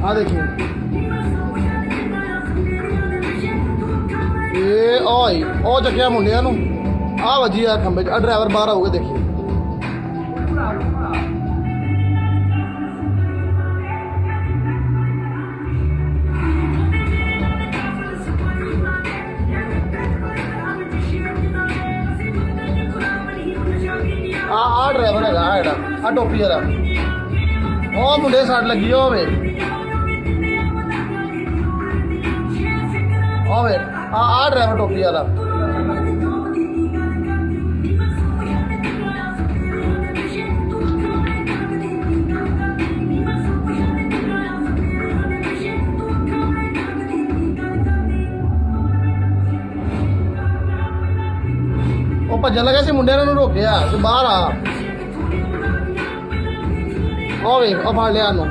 ਆ ਦੇਖੀ ਇਹ ਓਏ ਉਹ ਚੱਕਿਆ ਮੁੰਡਿਆਂ ਨੂੰ ਆ ਵੱਜੀ ਆ ਖੰਬੇ 'ਚ। ਆ ਡਰਾਈਵਰ ਬਾਹਰ ਆਊਗਾ ਦੇਖੀ ਆ ਡਰਾਈਵਰ ਹੈਗਾ ਆ ਜਿਹੜਾ ਆ ਟੋਪੀ ਵਾਲਾ ਉਹ ਮੁੰਡੇ ਸੱਟ ਲੱਗੀ ਹੋਵੇ ਹੋਵੇ ਆ ਡਰਾਈਵਰ ਟੋਪੀ ਵਾਲਾ ਉਹ ਭੱਜਣ ਲੱਗਾ ਸੀ ਮੁੰਡਿਆਂ ਨੂੰ ਰੋਕਿਆ ਤੇ ਬਾਹਰ ਆ ਉਹ ਵੇਖ ਉਹ ਫੜ ਲਿਆ ਨੂੰ